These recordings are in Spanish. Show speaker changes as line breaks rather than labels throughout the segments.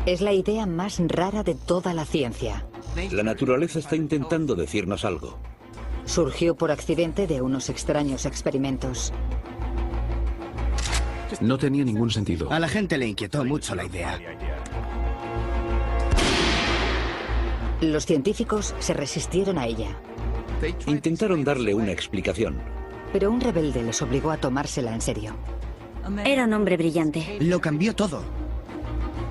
Es la idea más rara de toda la ciencia.
La naturaleza está intentando decirnos algo.
Surgió por accidente de unos extraños experimentos.
No tenía ningún sentido.
A la gente le inquietó mucho la idea.
Los científicos se resistieron a ella.
Intentaron darle una explicación.
Pero un rebelde les obligó a tomársela en serio.
Era un hombre brillante.
Lo cambió todo.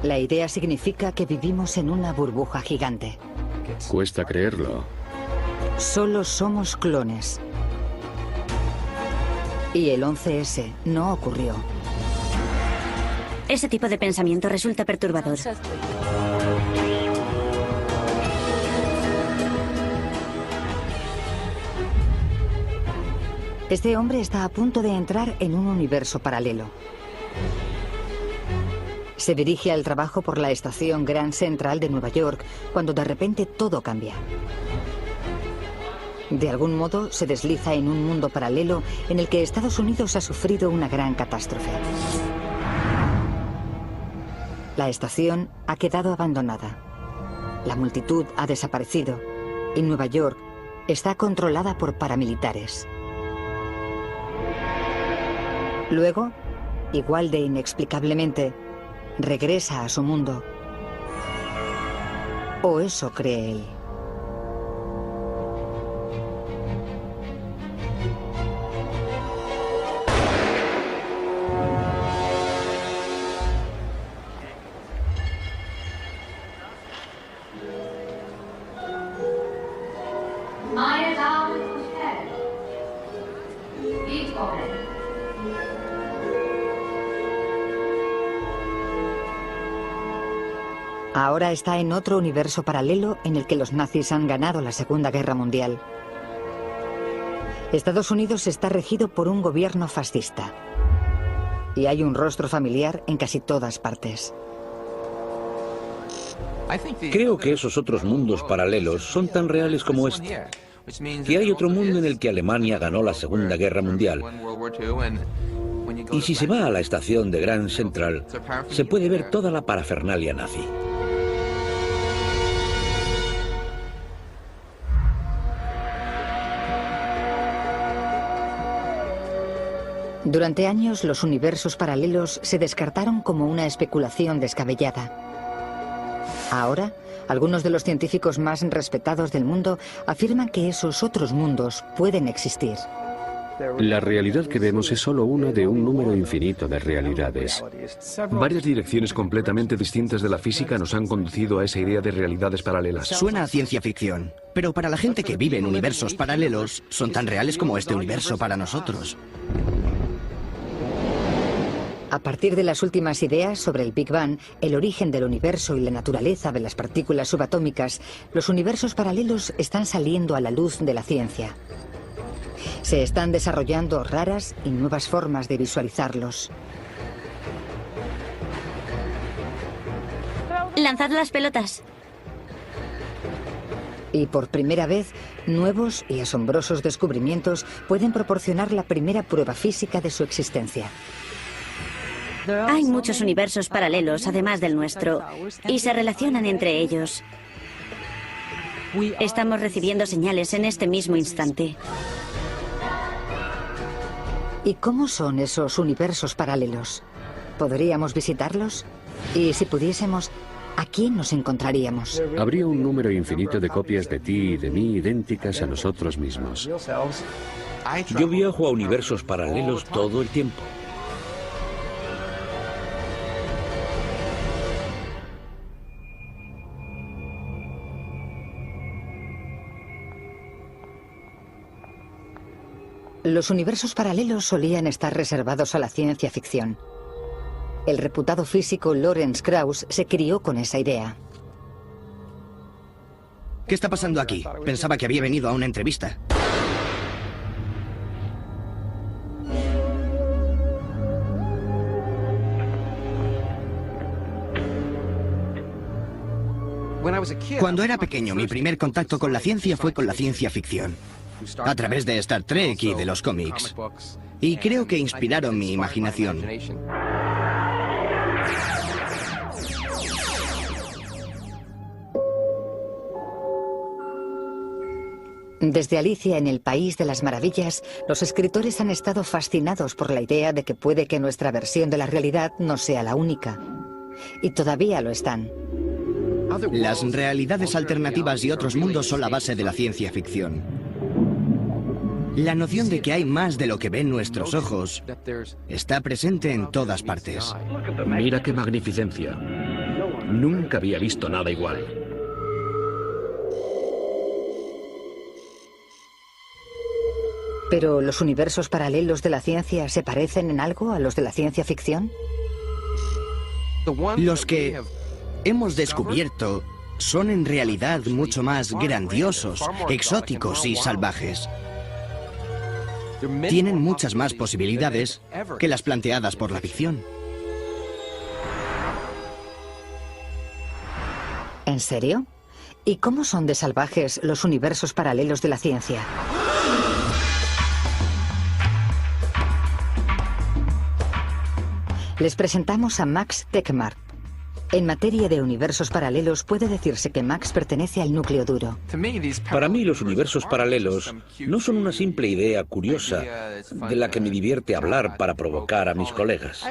La idea significa que vivimos en una burbuja gigante.
Cuesta creerlo.
Solo somos clones. Y el 11S no ocurrió.
Ese tipo de pensamiento resulta perturbador.
Este hombre está a punto de entrar en un universo paralelo. Se dirige al trabajo por la estación Grand Central de Nueva York cuando de repente todo cambia. De algún modo se desliza en un mundo paralelo en el que Estados Unidos ha sufrido una gran catástrofe. La estación ha quedado abandonada. La multitud ha desaparecido y Nueva York está controlada por paramilitares. Luego, igual de inexplicablemente, regresa a su mundo. O eso cree él. Ahora está en otro universo paralelo en el que los nazis han ganado la Segunda Guerra Mundial. Estados Unidos está regido por un gobierno fascista. Y hay un rostro familiar en casi todas partes.
Creo que esos otros mundos paralelos son tan reales como este. Que hay otro mundo en el que Alemania ganó la Segunda Guerra Mundial. Y si se va a la estación de Grand Central, se puede ver toda la parafernalia nazi.
Durante años, los universos paralelos se descartaron como una especulación descabellada. Ahora, algunos de los científicos más respetados del mundo afirman que esos otros mundos pueden existir.
La realidad que vemos es solo una de un número infinito de realidades. Varias direcciones completamente distintas de la física nos han conducido a esa idea de realidades paralelas.
Suena a ciencia ficción, pero para la gente que vive en universos paralelos, son tan reales como este universo para nosotros.
A partir de las últimas ideas sobre el Big Bang, el origen del universo y la naturaleza de las partículas subatómicas, los universos paralelos están saliendo a la luz de la ciencia. Se están desarrollando raras y nuevas formas de visualizarlos.
Lanzad las pelotas.
Y por primera vez, nuevos y asombrosos descubrimientos pueden proporcionar la primera prueba física de su existencia.
Hay muchos universos paralelos, además del nuestro, y se relacionan entre ellos. Estamos recibiendo señales en este mismo instante.
¿Y cómo son esos universos paralelos? ¿Podríamos visitarlos? Y si pudiésemos, ¿a quién nos encontraríamos?
Habría un número infinito de copias de ti y de mí idénticas a nosotros mismos.
Yo viajo a universos paralelos todo el tiempo.
Los universos paralelos solían estar reservados a la ciencia ficción. El reputado físico Lawrence Krauss se crió con esa idea.
¿Qué está pasando aquí? Pensaba que había venido a una entrevista. Cuando era pequeño, mi primer contacto con la ciencia fue con la ciencia ficción. A través de Star Trek y de los cómics. Y creo que inspiraron mi imaginación.
Desde Alicia en el País de las Maravillas, los escritores han estado fascinados por la idea de que puede que nuestra versión de la realidad no sea la única. Y todavía lo están.
Las realidades alternativas y otros mundos son la base de la ciencia ficción. La noción de que hay más de lo que ven nuestros ojos está presente en todas partes.
Mira qué magnificencia. Nunca había visto nada igual.
¿Pero los universos paralelos de la ciencia se parecen en algo a los de la ciencia ficción?
Los que hemos descubierto son en realidad mucho más grandiosos, exóticos y salvajes. Tienen muchas más posibilidades que las planteadas por la ficción.
¿En serio? ¿Y cómo son de salvajes los universos paralelos de la ciencia? Les presentamos a Max Tegmark. En materia de universos paralelos, puede decirse que Max pertenece al núcleo duro.
Para mí, los universos paralelos no son una simple idea curiosa de la que me divierte hablar para provocar a mis colegas.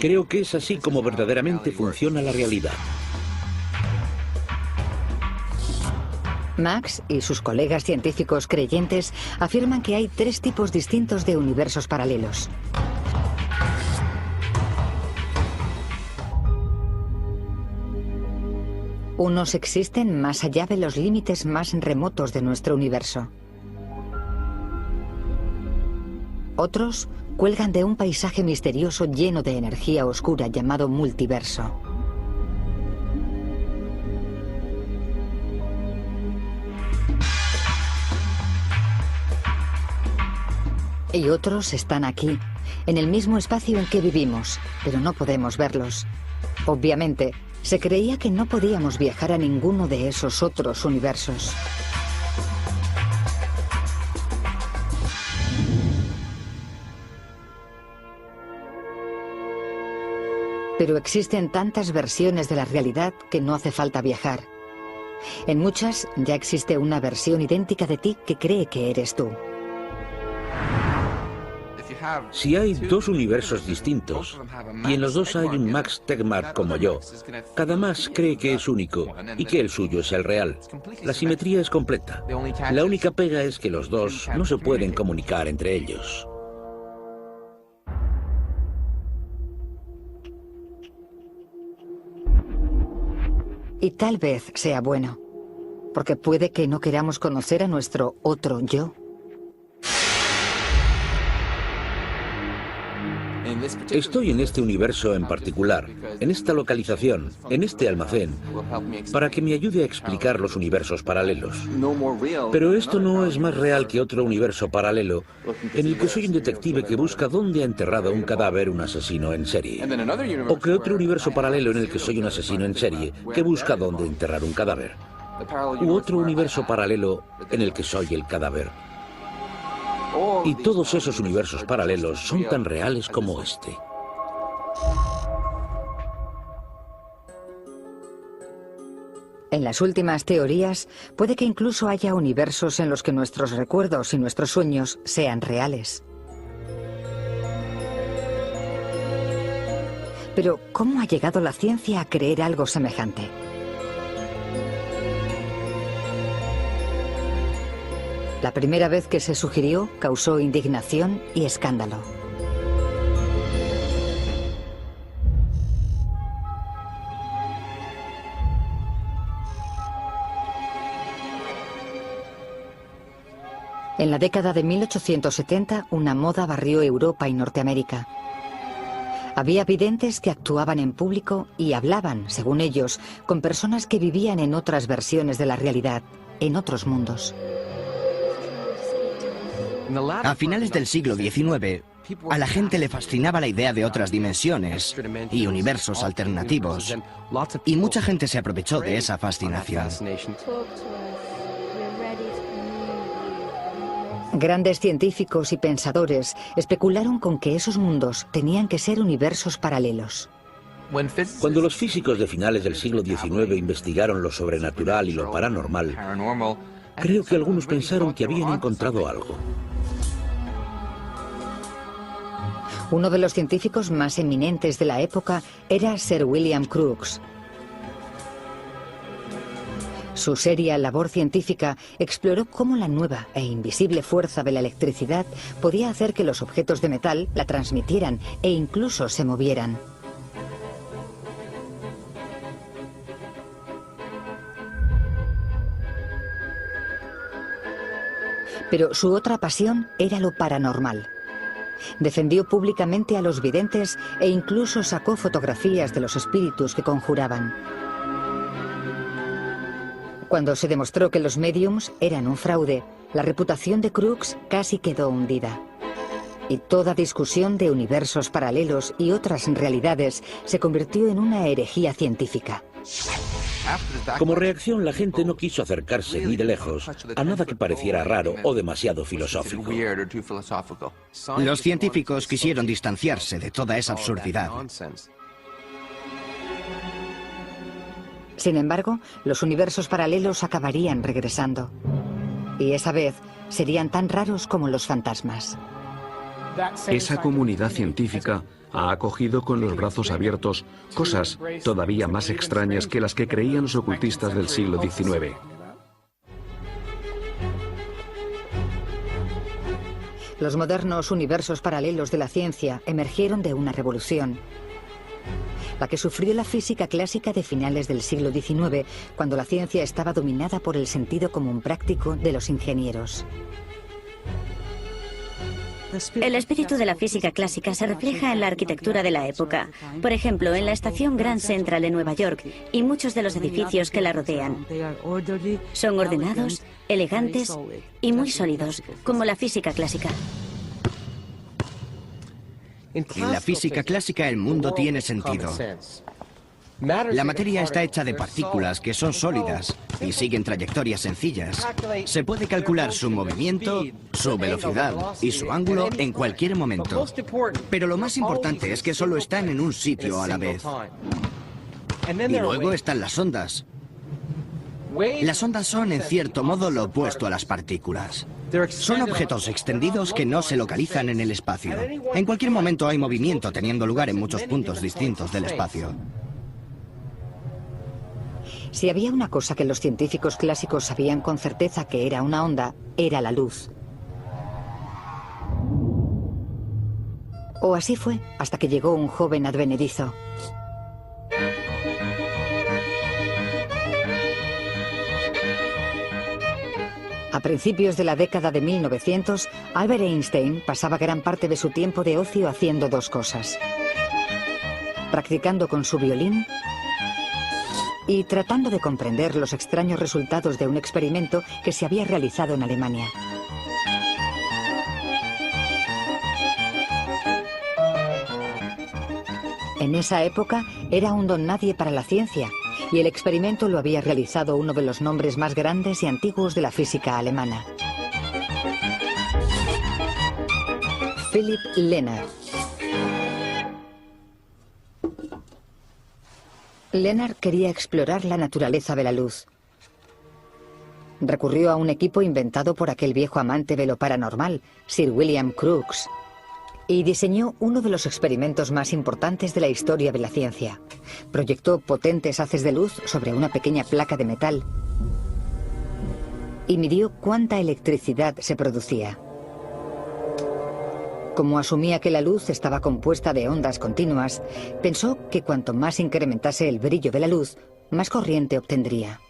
Creo que es así como verdaderamente funciona la realidad.
Max y sus colegas científicos creyentes afirman que hay 3 tipos distintos de universos paralelos. Unos existen más allá de los límites más remotos de nuestro universo. Otros cuelgan de un paisaje misterioso lleno de energía oscura llamado multiverso. Y otros están aquí, en el mismo espacio en que vivimos, pero no podemos verlos. Obviamente, se creía que no podíamos viajar a ninguno de esos otros universos. Pero existen tantas versiones de la realidad que no hace falta viajar. En muchas ya existe una versión idéntica de ti que cree que eres tú.
Si hay 2 universos distintos, y en los 2 hay un Max Tegmark como yo, cada Max cree que es único y que el suyo es el real. La simetría es completa. La única pega es que los 2 no se pueden comunicar entre ellos.
Y tal vez sea bueno, porque puede que no queramos conocer a nuestro otro yo.
Estoy en este universo en particular, en esta localización, en este almacén, para que me ayude a explicar los universos paralelos. Pero esto no es más real que otro universo paralelo, en el que soy un detective que busca dónde ha enterrado un cadáver un asesino en serie. O que otro universo paralelo en el que soy un asesino en serie que busca dónde enterrar un cadáver. U otro universo paralelo en el que soy el cadáver. Y todos esos universos paralelos son tan reales como este.
En las últimas teorías, puede que incluso haya universos en los que nuestros recuerdos y nuestros sueños sean reales. Pero, ¿cómo ha llegado la ciencia a creer algo semejante? La primera vez que se sugirió causó indignación y escándalo. En la década de 1870, una moda barrió Europa y Norteamérica. Había videntes que actuaban en público y hablaban, según ellos, con personas que vivían en otras versiones de la realidad, en otros mundos.
A finales del siglo XIX, a la gente le fascinaba la idea de otras dimensiones y universos alternativos, y mucha gente se aprovechó de esa fascinación.
Grandes científicos y pensadores especularon con que esos mundos tenían que ser universos paralelos.
Cuando los físicos de finales del siglo XIX investigaron lo sobrenatural y lo paranormal, Creo que algunos pensaron que habían encontrado algo.
Uno de los científicos más eminentes de la época era Sir William Crookes. Su seria labor científica exploró cómo la nueva e invisible fuerza de la electricidad podía hacer que los objetos de metal la transmitieran e incluso se movieran. Pero su otra pasión era lo paranormal. Defendió públicamente a los videntes e incluso sacó fotografías de los espíritus que conjuraban. Cuando se demostró que los médiums eran un fraude, la reputación de Crookes casi quedó hundida. Y toda discusión de universos paralelos y otras realidades se convirtió en una herejía científica.
Como reacción, la gente no quiso acercarse ni de lejos a nada que pareciera raro o demasiado filosófico.
Los científicos quisieron distanciarse de toda esa absurdidad.
Sin embargo, los universos paralelos acabarían regresando. Y esa vez serían tan raros como los fantasmas.
Esa comunidad científica ha acogido con los brazos abiertos cosas todavía más extrañas que las que creían los ocultistas del siglo XIX.
Los modernos universos paralelos de la ciencia emergieron de una revolución, la que sufrió la física clásica de finales del siglo XIX, cuando la ciencia estaba dominada por el sentido común práctico de los ingenieros.
El espíritu de la física clásica se refleja en la arquitectura de la época. Por ejemplo, en la estación Grand Central de Nueva York y muchos de los edificios que la rodean. Son ordenados, elegantes y muy sólidos, como la física clásica.
En la física clásica el mundo tiene sentido. La materia está hecha de partículas que son sólidas y siguen trayectorias sencillas. Se puede calcular su movimiento, su velocidad y su ángulo en cualquier momento. Pero lo más importante es que solo están en un sitio a la vez. Y luego están las ondas. Las ondas son, en cierto modo, lo opuesto a las partículas. Son objetos extendidos que no se localizan en el espacio. En cualquier momento hay movimiento teniendo lugar en muchos puntos distintos del espacio.
Si había una cosa que los científicos clásicos sabían con certeza que era una onda, era la luz. O así fue, hasta que llegó un joven advenedizo. A principios de la década de 1900, Albert Einstein pasaba gran parte de su tiempo de ocio haciendo dos cosas: practicando con su violín y tratando de comprender los extraños resultados de un experimento que se había realizado en Alemania. En esa época era un don nadie para la ciencia, y el experimento lo había realizado uno de los nombres más grandes y antiguos de la física alemana: Philipp Lenard. Lenard quería explorar la naturaleza de la luz. Recurrió a un equipo inventado por aquel viejo amante de lo paranormal, Sir William Crookes, y diseñó uno de los experimentos más importantes de la historia de la ciencia. Proyectó potentes haces de luz sobre una pequeña placa de metal y midió cuánta electricidad se producía. Como asumía que la luz estaba compuesta de ondas continuas, pensó que cuanto más incrementase el brillo de la luz, más corriente obtendría.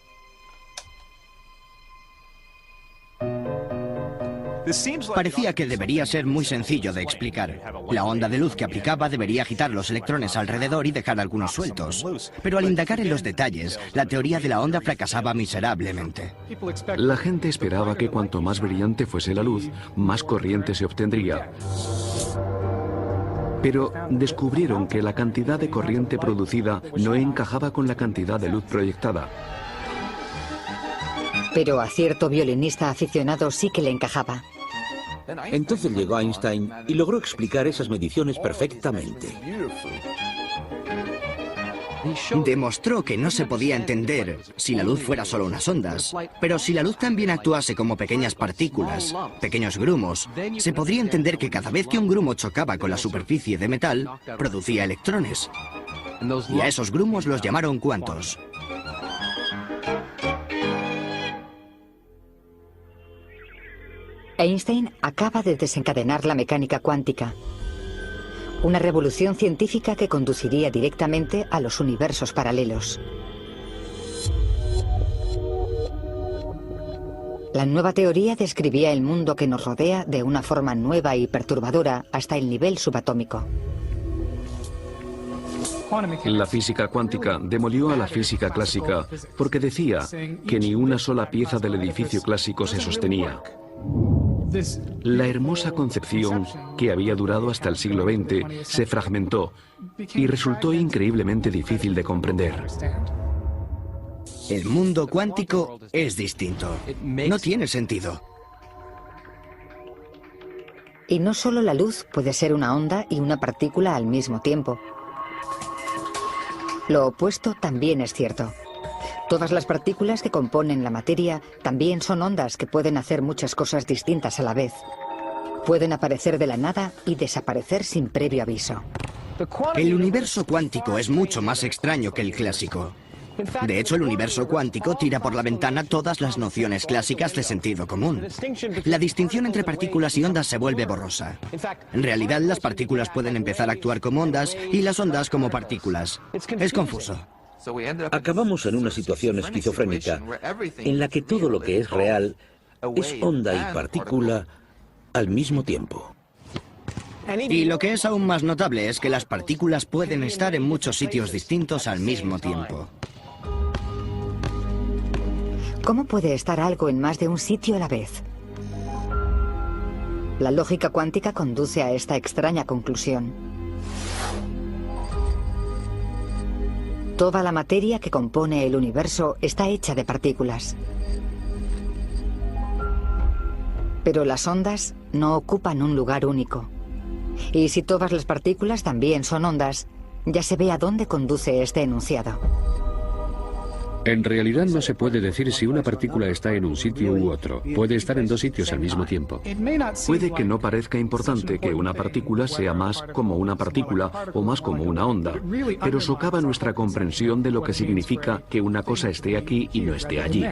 Parecía que debería ser muy sencillo de explicar. La onda de luz que aplicaba debería agitar los electrones alrededor y dejar algunos sueltos. Pero al indagar en los detalles, la teoría de la onda fracasaba miserablemente.
La gente esperaba que cuanto más brillante fuese la luz, más corriente se obtendría. Pero descubrieron que la cantidad de corriente producida no encajaba con la cantidad de luz proyectada.
Pero a cierto violinista aficionado sí que le encajaba.
Entonces llegó Einstein y logró explicar esas mediciones perfectamente.
Demostró que no se podía entender si la luz fuera solo unas ondas, pero si la luz también actuase como pequeñas partículas, pequeños grumos, se podría entender que cada vez que un grumo chocaba con la superficie de metal, producía electrones. Y a esos grumos los llamaron cuantos.
Einstein acaba de desencadenar la mecánica cuántica, una revolución científica que conduciría directamente a los universos paralelos. La nueva teoría describía el mundo que nos rodea de una forma nueva y perturbadora hasta el nivel subatómico.
La física cuántica demolió a la física clásica porque decía que ni una sola pieza del edificio clásico se sostenía. La hermosa concepción, que había durado hasta el siglo XX, se fragmentó y resultó increíblemente difícil de comprender.
El mundo cuántico es distinto. No tiene sentido.
Y no solo la luz puede ser una onda y una partícula al mismo tiempo. Lo opuesto también es cierto. Todas las partículas que componen la materia también son ondas que pueden hacer muchas cosas distintas a la vez. Pueden aparecer de la nada y desaparecer sin previo aviso.
El universo cuántico es mucho más extraño que el clásico. De hecho, el universo cuántico tira por la ventana todas las nociones clásicas de sentido común. La distinción entre partículas y ondas se vuelve borrosa. En realidad, las partículas pueden empezar a actuar como ondas y las ondas como partículas. Es confuso.
Acabamos en una situación esquizofrénica en la que todo lo que es real es onda y partícula al mismo tiempo.
Y lo que es aún más notable es que las partículas pueden estar en muchos sitios distintos al mismo tiempo.
¿Cómo puede estar algo en más de un sitio a la vez? La lógica cuántica conduce a esta extraña conclusión. Toda la materia que compone el universo está hecha de partículas. Pero las ondas no ocupan un lugar único. Y si todas las partículas también son ondas, ya se ve a dónde conduce este enunciado.
En realidad no se puede decir si una partícula está en un sitio u otro. Puede estar en dos sitios al mismo tiempo. Puede que no parezca importante que una partícula sea más como una partícula o más como una onda, pero socava nuestra comprensión de lo que significa que una cosa esté aquí y no esté allí.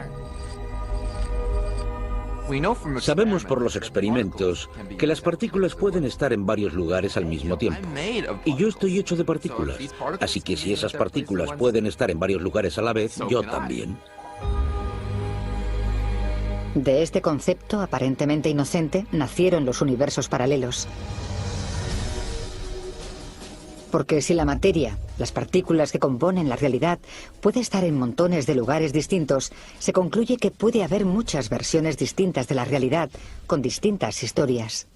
Sabemos por los experimentos que las partículas pueden estar en varios lugares al mismo tiempo. Y yo estoy hecho de partículas. Así que si esas partículas pueden estar en varios lugares a la vez, yo también.
De este concepto aparentemente inocente nacieron los universos paralelos. Porque si la materia, las partículas que componen la realidad, puede estar en montones de lugares distintos, se concluye que puede haber muchas versiones distintas de la realidad, con distintas historias.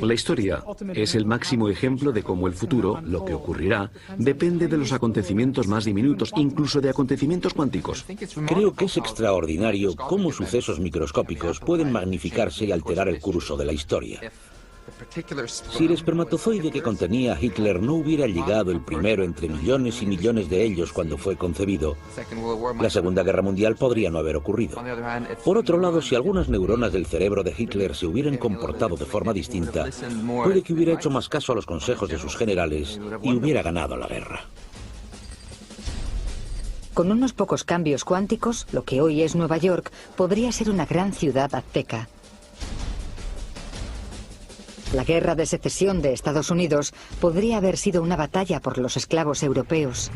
La historia es el máximo ejemplo de cómo el futuro, lo que ocurrirá, depende de los acontecimientos más diminutos, incluso de acontecimientos cuánticos.
Creo que es extraordinario cómo sucesos microscópicos pueden magnificarse y alterar el curso de la historia. Si el espermatozoide que contenía a Hitler no hubiera llegado el primero entre millones y millones de ellos cuando fue concebido, la Segunda Guerra Mundial podría no haber ocurrido. Por otro lado, si algunas neuronas del cerebro de Hitler se hubieran comportado de forma distinta, puede que hubiera hecho más caso a los consejos de sus generales y hubiera ganado la guerra.
Con unos pocos cambios cuánticos, lo que hoy es Nueva York podría ser una gran ciudad azteca. La guerra de secesión de Estados Unidos podría haber sido una batalla por los esclavos europeos.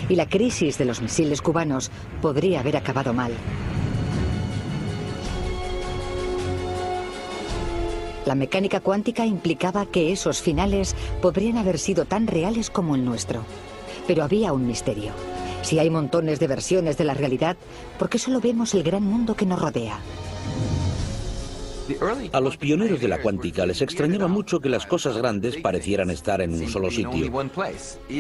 Y la crisis de los misiles cubanos podría haber acabado mal. La mecánica cuántica implicaba que esos finales podrían haber sido tan reales como el nuestro. Pero había un misterio. Si hay montones de versiones de la realidad, ¿por qué solo vemos el gran mundo que nos rodea?
A los pioneros de la cuántica les extrañaba mucho que las cosas grandes parecieran estar en un solo sitio,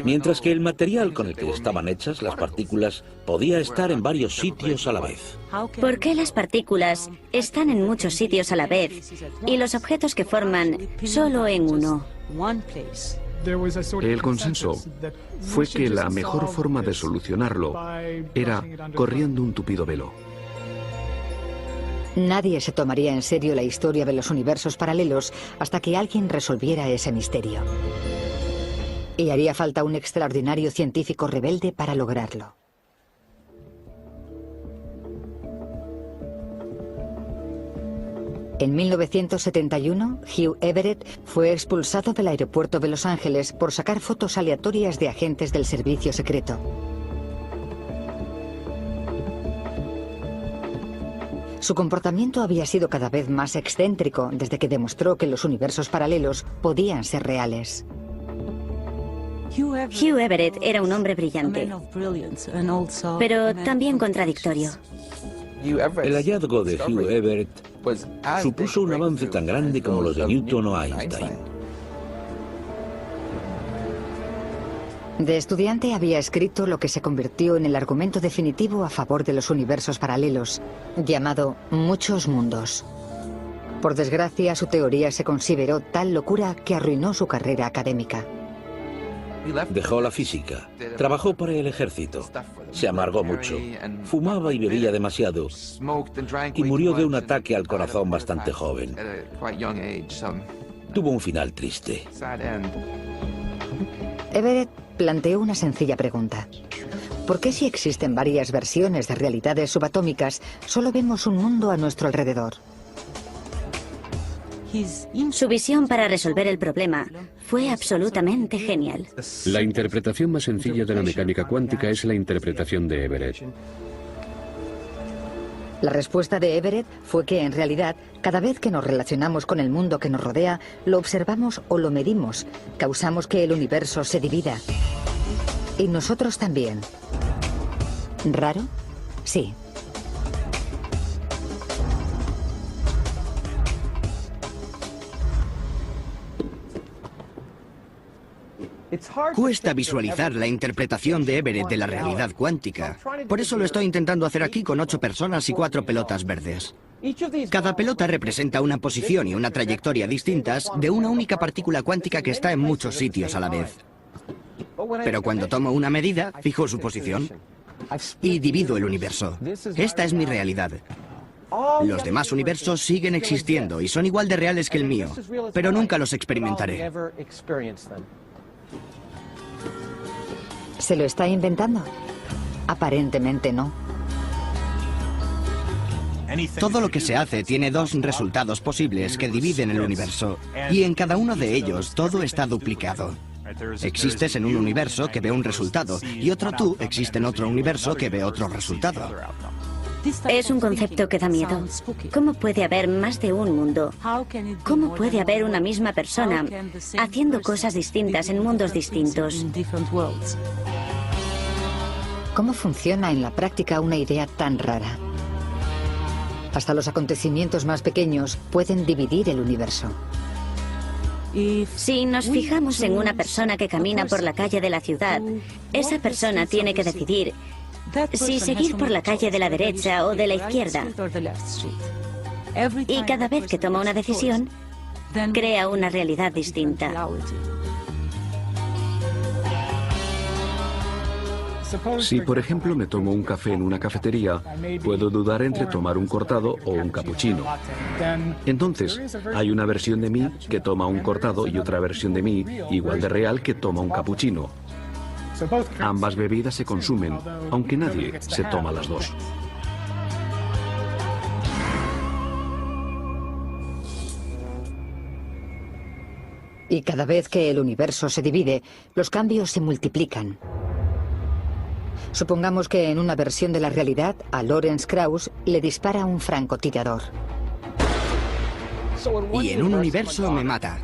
mientras que el material con el que estaban hechas, las partículas, podía estar en varios sitios a la vez.
¿Por qué las partículas están en muchos sitios a la vez y los objetos que forman solo en uno?
El consenso fue que la mejor forma de solucionarlo era corriendo un tupido velo.
Nadie se tomaría en serio la historia de los universos paralelos hasta que alguien resolviera ese misterio. Y haría falta un extraordinario científico rebelde para lograrlo. En 1971, Hugh Everett fue expulsado del aeropuerto de Los Ángeles por sacar fotos aleatorias de agentes del servicio secreto. Su comportamiento había sido cada vez más excéntrico desde que demostró que los universos paralelos podían ser reales.
Hugh Everett era un hombre brillante, pero también contradictorio.
El hallazgo de Hugh Everett supuso un avance tan grande como los de Newton o Einstein.
De estudiante había escrito lo que se convirtió en el argumento definitivo a favor de los universos paralelos, llamado Muchos Mundos. Por desgracia, su teoría se consideró tal locura que arruinó su carrera académica.
Dejó la física, trabajó para el ejército, se amargó mucho, fumaba y bebía demasiado y murió de un ataque al corazón bastante joven. Tuvo un final triste.
Everett planteó una sencilla pregunta. ¿Por qué si existen varias versiones de realidades subatómicas, solo vemos un mundo a nuestro alrededor?
Su visión para resolver el problema fue absolutamente genial.
La interpretación más sencilla de la mecánica cuántica es la interpretación de Everett.
La respuesta de Everett fue que, en realidad, cada vez que nos relacionamos con el mundo que nos rodea, lo observamos o lo medimos, causamos que el universo se divida. Y nosotros también. ¿Raro? Sí.
Cuesta visualizar la interpretación de Everett de la realidad cuántica. Por eso lo estoy intentando hacer aquí con 8 personas y 4 pelotas verdes. Cada pelota representa una posición y una trayectoria distintas de una única partícula cuántica que está en muchos sitios a la vez. Pero cuando tomo una medida, fijo su posición y divido el universo. Esta es mi realidad. Los demás universos siguen existiendo y son igual de reales que el mío, pero nunca los experimentaré.
¿Se lo está inventando? Aparentemente no.
Todo lo que se hace tiene 2 resultados posibles que dividen el universo, y en cada uno de ellos todo está duplicado. Existes en un universo que ve un resultado, y otro tú existe en otro universo que ve otro resultado.
Es un concepto que da miedo. ¿Cómo puede haber más de un mundo? ¿Cómo puede haber una misma persona haciendo cosas distintas en mundos distintos?
¿Cómo funciona en la práctica una idea tan rara? Hasta los acontecimientos más pequeños pueden dividir el universo.
Si nos fijamos en una persona que camina por la calle de la ciudad, esa persona tiene que decidir si seguir por la calle de la derecha o de la izquierda. Y cada vez que toma una decisión, crea una realidad distinta.
Si, por ejemplo, me tomo un café en una cafetería, puedo dudar entre tomar un cortado o un capuchino. Entonces, hay una versión de mí que toma un cortado y otra versión de mí, igual de real, que toma un capuchino. Ambas bebidas se consumen, aunque nadie se toma las 2.
Y cada vez que el universo se divide, los cambios se multiplican. Supongamos que en una versión de la realidad a Lawrence Krauss le dispara un francotirador.
Y en un universo me mata.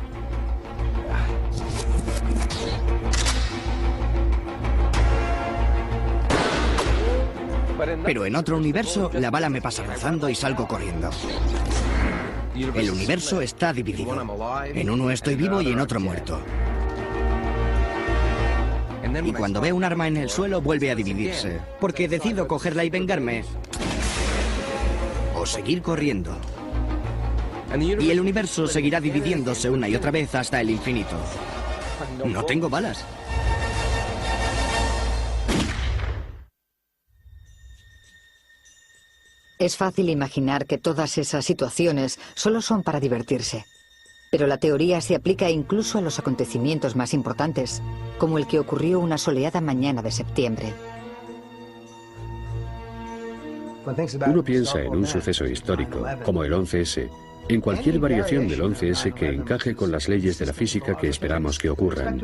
Pero en otro universo la bala me pasa rozando y salgo corriendo. El universo está dividido. En uno estoy vivo y en otro muerto. Y cuando veo un arma en el suelo vuelve a dividirse, porque decido cogerla y vengarme o seguir corriendo. Y el universo seguirá dividiéndose una y otra vez hasta el infinito. No tengo balas.
Es fácil imaginar que todas esas situaciones solo son para divertirse. Pero la teoría se aplica incluso a los acontecimientos más importantes, como el que ocurrió una soleada mañana de septiembre.
Uno piensa en un suceso histórico, como el 11S, en cualquier variación del 11S que encaje con las leyes de la física que esperamos que ocurran.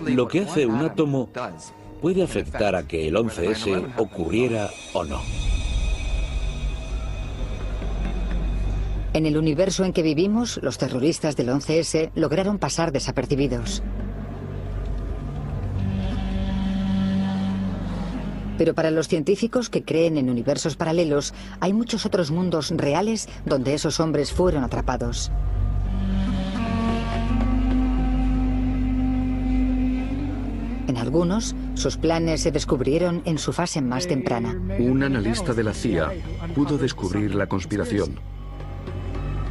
Lo que hace un átomo puede afectar a que el 11S ocurriera o no.
En el universo en que vivimos, los terroristas del 11S lograron pasar desapercibidos. Pero para los científicos que creen en universos paralelos, hay muchos otros mundos reales donde esos hombres fueron atrapados. En algunos, sus planes se descubrieron en su fase más temprana.
Un analista de la CIA pudo descubrir la conspiración.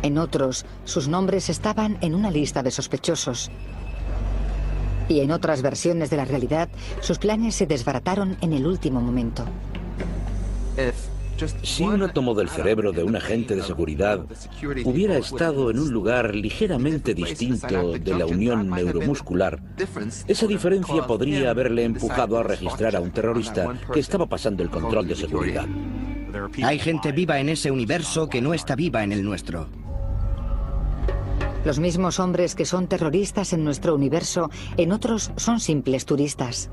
En otros, sus nombres estaban en una lista de sospechosos. Y en otras versiones de la realidad, sus planes se desbarataron en el último momento.
Si un átomo del cerebro de un agente de seguridad hubiera estado en un lugar ligeramente distinto de la unión neuromuscular, esa diferencia podría haberle empujado a registrar a un terrorista que estaba pasando el control de seguridad.
Hay gente viva en ese universo que no está viva en el nuestro.
Los mismos hombres que son terroristas en nuestro universo, en otros son simples turistas.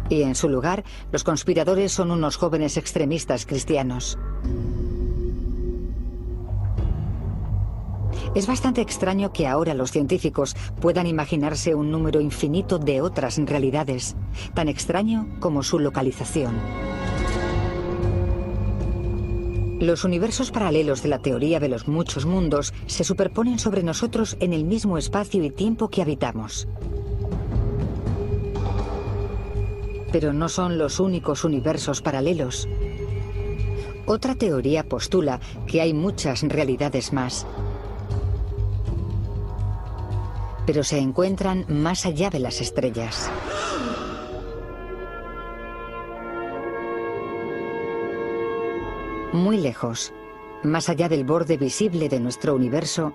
Y en su lugar, los conspiradores son unos jóvenes extremistas cristianos. Es bastante extraño que ahora los científicos puedan imaginarse un número infinito de otras realidades, tan extraño como su localización. Los universos paralelos de la teoría de los muchos mundos se superponen sobre nosotros en el mismo espacio y tiempo que habitamos. Pero no son los únicos universos paralelos. Otra teoría postula que hay muchas realidades más, pero se encuentran más allá de las estrellas. Muy lejos, más allá del borde visible de nuestro universo,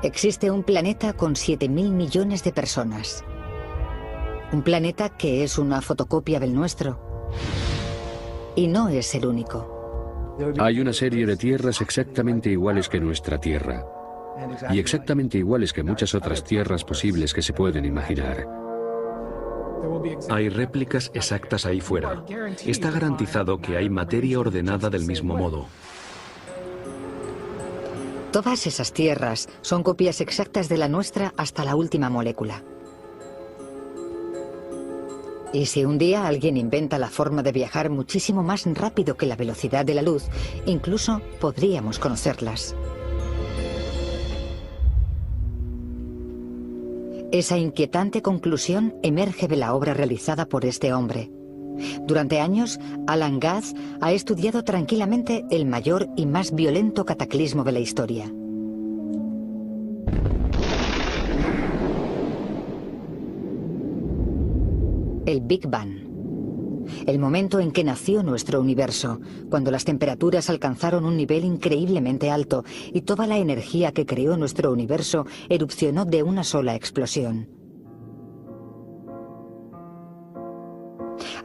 existe un planeta con 7.000 millones de personas. Un planeta que es una fotocopia del nuestro. Y no es el único.
Hay una serie de tierras exactamente iguales que nuestra Tierra. Y exactamente iguales que muchas otras tierras posibles que se pueden imaginar. Hay réplicas exactas ahí fuera. Está garantizado que hay materia ordenada del mismo modo.
Todas esas tierras son copias exactas de la nuestra hasta la última molécula. Y si un día alguien inventa la forma de viajar muchísimo más rápido que la velocidad de la luz, incluso podríamos conocerlas. Esa inquietante conclusión emerge de la obra realizada por este hombre. Durante años, Alan Guth ha estudiado tranquilamente el mayor y más violento cataclismo de la historia. El Big Bang. El momento en que nació nuestro universo, cuando las temperaturas alcanzaron un nivel increíblemente alto y toda la energía que creó nuestro universo erupcionó de una sola explosión.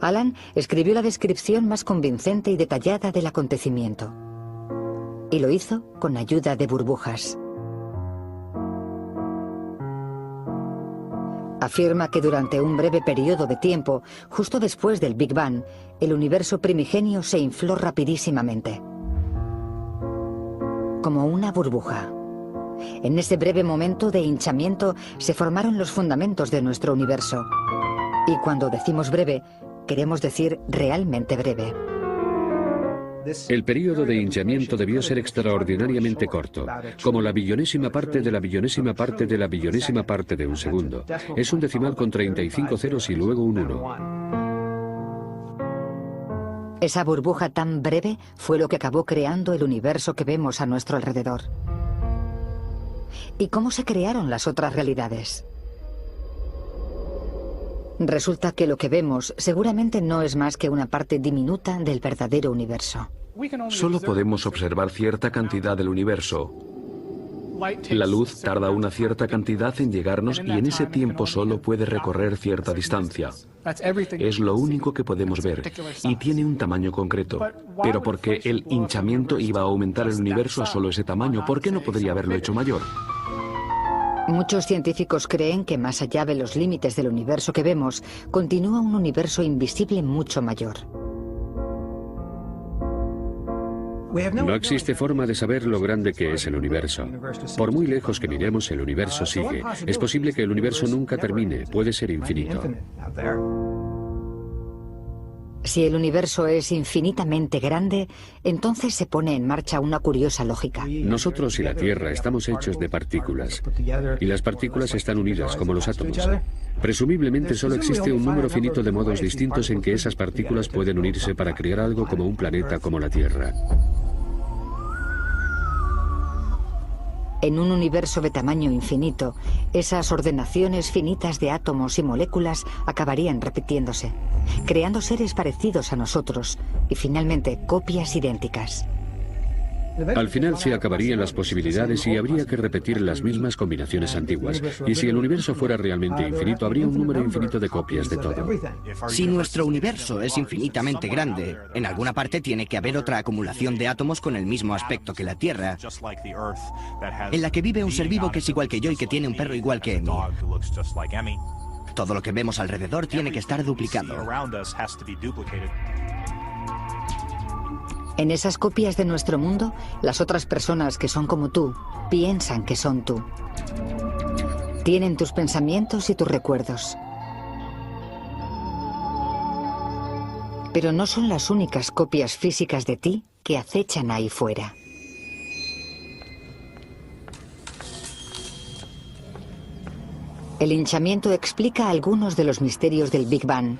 Alan escribió la descripción más convincente y detallada del acontecimiento. Y lo hizo con ayuda de burbujas. Afirma que durante un breve periodo de tiempo, justo después del Big Bang, el universo primigenio se infló rapidísimamente. Como una burbuja. En ese breve momento de hinchamiento se formaron los fundamentos de nuestro universo. Y cuando decimos breve, queremos decir realmente breve.
El período de hinchamiento debió ser extraordinariamente corto, como la billonésima parte de la billonésima parte de la billonésima parte de un segundo. Es un decimal con 35 ceros y luego un 1.
Esa burbuja tan breve fue lo que acabó creando el universo que vemos a nuestro alrededor. ¿Y cómo se crearon las otras realidades? Resulta que lo que vemos seguramente no es más que una parte diminuta del verdadero universo.
Solo podemos observar cierta cantidad del universo. La luz tarda una cierta cantidad en llegarnos y en ese tiempo solo puede recorrer cierta distancia. Es lo único que podemos ver y tiene un tamaño concreto. Pero porque el hinchamiento iba a aumentar el universo a solo ese tamaño, ¿por qué no podría haberlo hecho mayor?
Muchos científicos creen que más allá de los límites del universo que vemos, continúa un universo invisible mucho mayor.
No existe forma de saber lo grande que es el universo. Por muy lejos que miremos, el universo sigue. Es posible que el universo nunca termine, puede ser infinito.
Si el universo es infinitamente grande, entonces se pone en marcha una curiosa lógica.
Nosotros y la Tierra estamos hechos de partículas, y las partículas están unidas como los átomos. Presumiblemente solo existe un número finito de modos distintos en que esas partículas pueden unirse para crear algo como un planeta como la Tierra.
En un universo de tamaño infinito, esas ordenaciones finitas de átomos y moléculas acabarían repitiéndose, creando seres parecidos a nosotros y finalmente copias idénticas.
Al final se acabarían las posibilidades y habría que repetir las mismas combinaciones antiguas. Y si el universo fuera realmente infinito, habría un número infinito de copias de todo.
Si nuestro universo es infinitamente grande, en alguna parte tiene que haber otra acumulación de átomos con el mismo aspecto que la Tierra, en la que vive un ser vivo que es igual que yo y que tiene un perro igual que Emmy. Todo lo que vemos alrededor tiene que estar duplicado.
En esas copias de nuestro mundo, las otras personas que son como tú, piensan que son tú. Tienen tus pensamientos y tus recuerdos. Pero no son las únicas copias físicas de ti que acechan ahí fuera. El hinchamiento explica algunos de los misterios del Big Bang.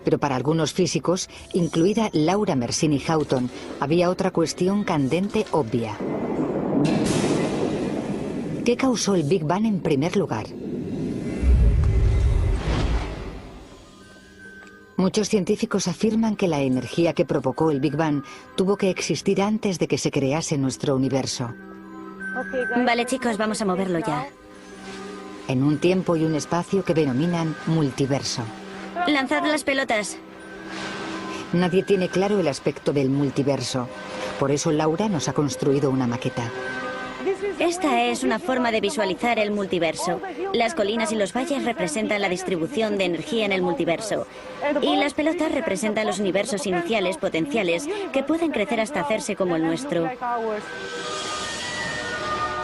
Pero para algunos físicos, incluida Laura Mersini Houghton, había otra cuestión candente obvia. ¿Qué causó el Big Bang en primer lugar? Muchos científicos afirman que la energía que provocó el Big Bang tuvo que existir antes de que se crease nuestro universo.
Vale, chicos, vamos a moverlo ya.
En un tiempo y un espacio que denominan multiverso.
Lanzad las pelotas.
Nadie tiene claro el aspecto del multiverso. Por eso Laura nos ha construido una maqueta.
Esta es una forma de visualizar el multiverso. Las colinas y los valles representan la distribución de energía en el multiverso. Y las pelotas representan los universos iniciales potenciales que pueden crecer hasta hacerse como el nuestro.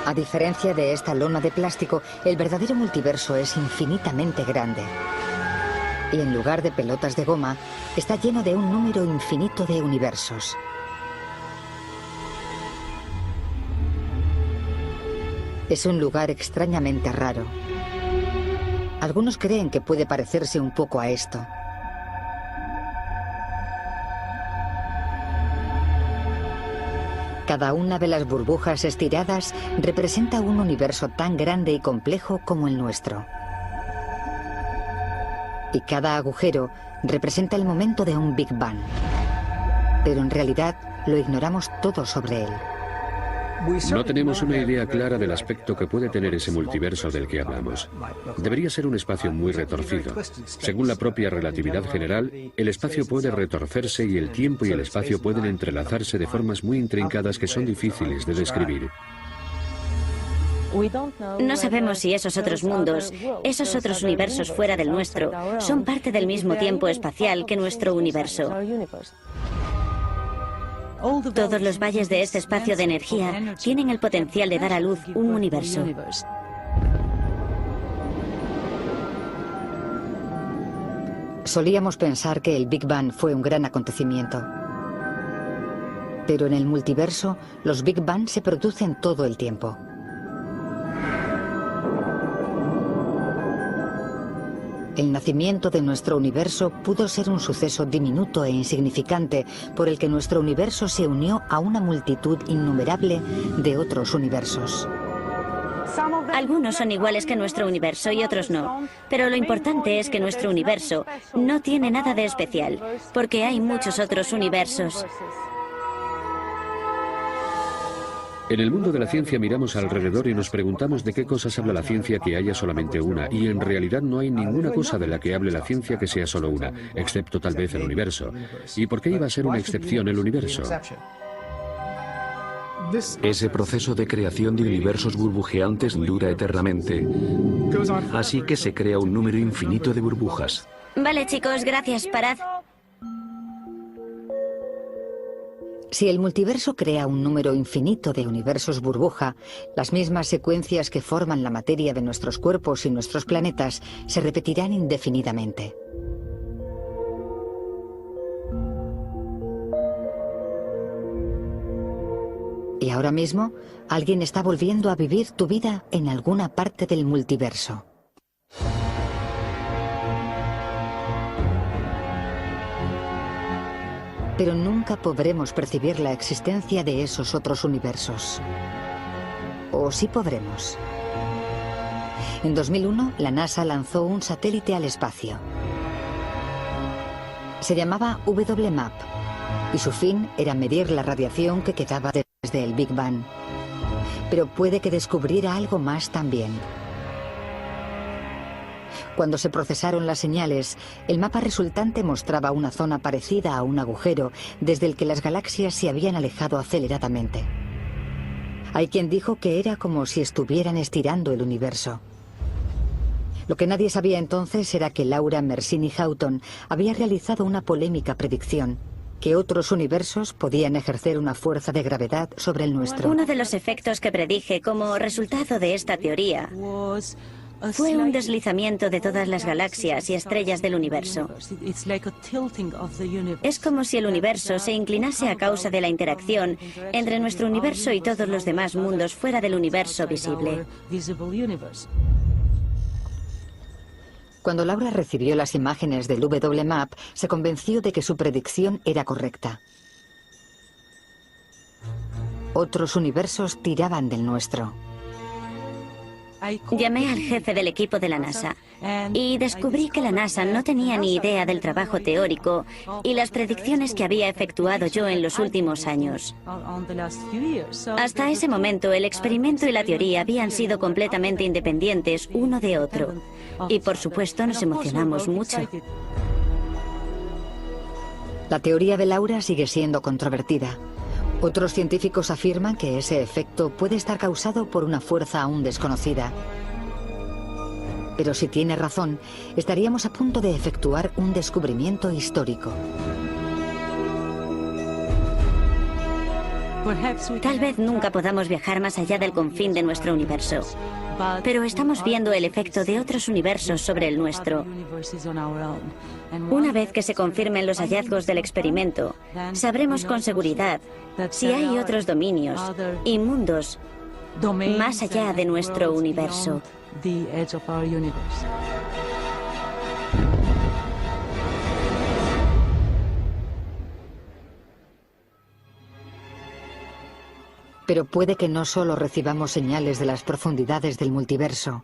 A diferencia de esta lona de plástico, el verdadero multiverso es infinitamente grande. Y en lugar de pelotas de goma, está lleno de un número infinito de universos. Es un lugar extrañamente raro. Algunos creen que puede parecerse un poco a esto. Cada una de las burbujas estiradas representa un universo tan grande y complejo como el nuestro. Y cada agujero representa el momento de un Big Bang. Pero en realidad lo ignoramos todo sobre él.
No tenemos una idea clara del aspecto que puede tener ese multiverso del que hablamos. Debería ser un espacio muy retorcido. Según la propia relatividad general, el espacio puede retorcerse y el tiempo y el espacio pueden entrelazarse de formas muy intrincadas que son difíciles de describir.
No sabemos si esos otros mundos, esos otros universos fuera del nuestro, son parte del mismo tiempo espacial que nuestro universo. Todos los valles de este espacio de energía tienen el potencial de dar a luz un universo.
Solíamos pensar que el Big Bang fue un gran acontecimiento. Pero en el multiverso, los Big Bang se producen todo el tiempo. El nacimiento de nuestro universo pudo ser un suceso diminuto e insignificante por el que nuestro universo se unió a una multitud innumerable de otros universos.
Algunos son iguales que nuestro universo y otros no, pero lo importante es que nuestro universo no tiene nada de especial, porque hay muchos otros universos.
En el mundo de la ciencia miramos alrededor y nos preguntamos de qué cosas habla la ciencia que haya solamente una, y en realidad no hay ninguna cosa de la que hable la ciencia que sea solo una, excepto tal vez el universo. ¿Y por qué iba a ser una excepción el universo?
Ese proceso de creación de universos burbujeantes dura eternamente, así que se crea un número infinito de burbujas.
Vale, chicos, gracias, parad.
Si el multiverso crea un número infinito de universos burbuja, las mismas secuencias que forman la materia de nuestros cuerpos y nuestros planetas se repetirán indefinidamente. Y ahora mismo, alguien está volviendo a vivir tu vida en alguna parte del multiverso. Pero nunca podremos percibir la existencia de esos otros universos. ¿O sí podremos? En 2001, la NASA lanzó un satélite al espacio. Se llamaba WMAP, y su fin era medir la radiación que quedaba desde el Big Bang. Pero puede que descubriera algo más también. Cuando se procesaron las señales, el mapa resultante mostraba una zona parecida a un agujero desde el que las galaxias se habían alejado aceleradamente. Hay quien dijo que era como si estuvieran estirando el universo. Lo que nadie sabía entonces era que Laura Mersini-Houghton había realizado una polémica predicción: que otros universos podían ejercer una fuerza de gravedad sobre el nuestro.
Uno de los efectos que predije como resultado de esta teoría fue un deslizamiento de todas las galaxias y estrellas del universo. Es como si el universo se inclinase a causa de la interacción entre nuestro universo y todos los demás mundos fuera del universo visible.
Cuando Laura recibió las imágenes del WMAP, se convenció de que su predicción era correcta. Otros universos tiraban del nuestro.
Llamé al jefe del equipo de la NASA y descubrí que la NASA no tenía ni idea del trabajo teórico y las predicciones que había efectuado yo en los últimos años. Hasta ese momento, el experimento y la teoría habían sido completamente independientes uno de otro. Y por supuesto nos emocionamos mucho.
La teoría de Laura sigue siendo controvertida. Otros científicos afirman que ese efecto puede estar causado por una fuerza aún desconocida. Pero si tiene razón, estaríamos a punto de efectuar un descubrimiento histórico.
Tal vez nunca podamos viajar más allá del confín de nuestro universo, pero estamos viendo el efecto de otros universos sobre el nuestro. Una vez que se confirmen los hallazgos del experimento, sabremos con seguridad si hay otros dominios y mundos más allá de nuestro universo.
Pero puede que no solo recibamos señales de las profundidades del multiverso.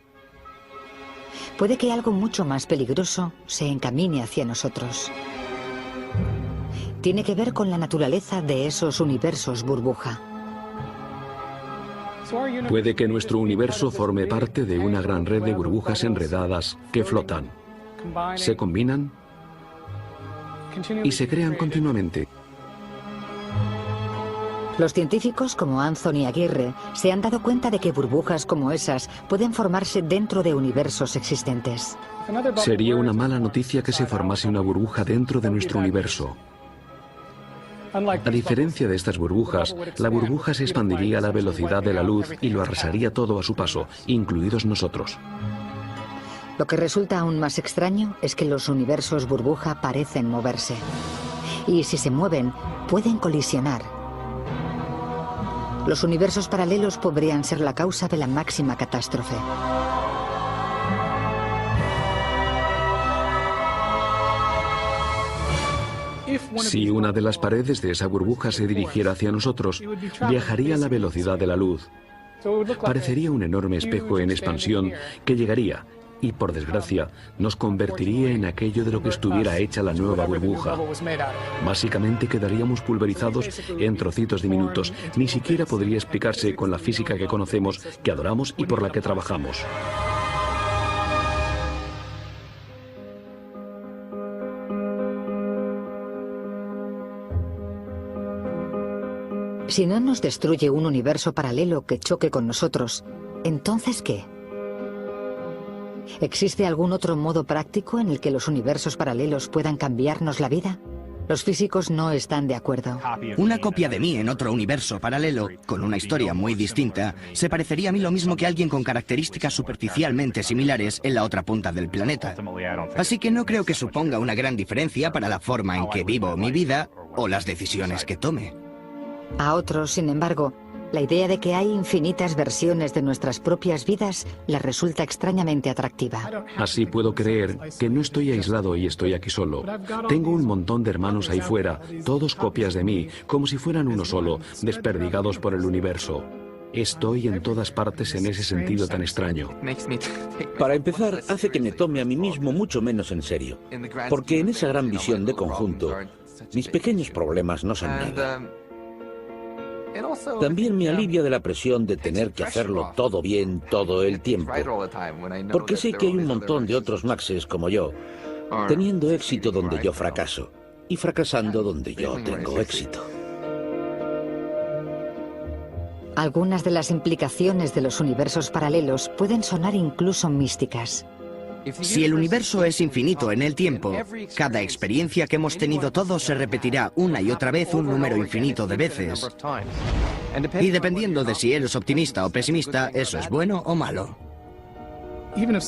Puede que algo mucho más peligroso se encamine hacia nosotros. Tiene que ver con la naturaleza de esos universos burbuja.
Puede que nuestro universo forme parte de una gran red de burbujas enredadas que flotan, se combinan y se crean continuamente.
Los científicos como Anthony Aguirre se han dado cuenta de que burbujas como esas pueden formarse dentro de universos existentes.
Sería una mala noticia que se formase una burbuja dentro de nuestro universo. A diferencia de estas burbujas, la burbuja se expandiría a la velocidad de la luz y lo arrasaría todo a su paso, incluidos nosotros.
Lo que resulta aún más extraño es que los universos burbuja parecen moverse. Y si se mueven, pueden colisionar. Los universos paralelos podrían ser la causa de la máxima catástrofe.
Si una de las paredes de esa burbuja se dirigiera hacia nosotros, viajaría a la velocidad de la luz. Parecería un enorme espejo en expansión que llegaría y, por desgracia, nos convertiría en aquello de lo que estuviera hecha la nueva burbuja. Básicamente quedaríamos pulverizados en trocitos diminutos. Ni siquiera podría explicarse con la física que conocemos, que adoramos y por la que trabajamos.
Si no nos destruye un universo paralelo que choque con nosotros, ¿entonces qué? ¿Existe algún otro modo práctico en el que los universos paralelos puedan cambiarnos la vida? Los físicos no están de acuerdo.
Una copia de mí en otro universo paralelo, con una historia muy distinta, se parecería a mí lo mismo que alguien con características superficialmente similares en la otra punta del planeta. Así que no creo que suponga una gran diferencia para la forma en que vivo mi vida o las decisiones que tome.
A otros, sin embargo, la idea de que hay infinitas versiones de nuestras propias vidas les resulta extrañamente atractiva.
Así puedo creer que no estoy aislado y estoy aquí solo. Tengo un montón de hermanos ahí fuera, todos copias de mí, como si fueran uno solo, desperdigados por el universo. Estoy en todas partes en ese sentido tan extraño.
Para empezar, hace que me tome a mí mismo mucho menos en serio, porque en esa gran visión de conjunto, mis pequeños problemas no son nada. También me alivia de la presión de tener que hacerlo todo bien todo el tiempo, porque sé que hay un montón de otros Maxes como yo, teniendo éxito donde yo fracaso y fracasando donde yo tengo éxito.
Algunas de las implicaciones de los universos paralelos pueden sonar incluso místicas.
Si el universo es infinito en el tiempo, cada experiencia que hemos tenido todos se repetirá una y otra vez un número infinito de veces. Y dependiendo de si eres optimista o pesimista, eso es bueno o malo.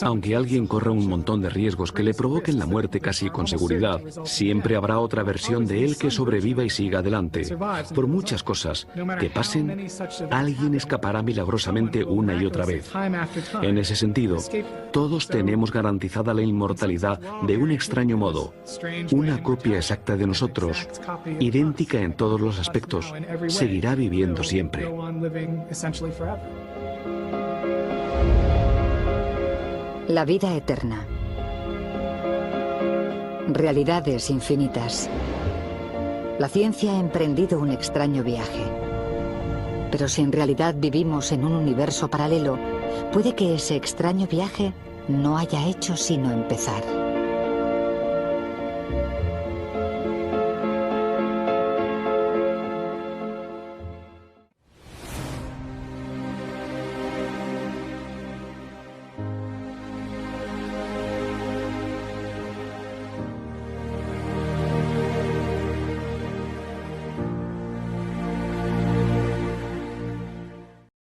Aunque alguien corra un montón de riesgos que le provoquen la muerte casi con seguridad, siempre habrá otra versión de él que sobreviva y siga adelante. Por muchas cosas que pasen, alguien escapará milagrosamente una y otra vez. En ese sentido, todos tenemos garantizada la inmortalidad de un extraño modo. Una copia exacta de nosotros, idéntica en todos los aspectos, seguirá viviendo siempre.
La vida eterna. Realidades infinitas. La ciencia ha emprendido un extraño viaje. Pero si en realidad vivimos en un universo paralelo, puede que ese extraño viaje no haya hecho sino empezar.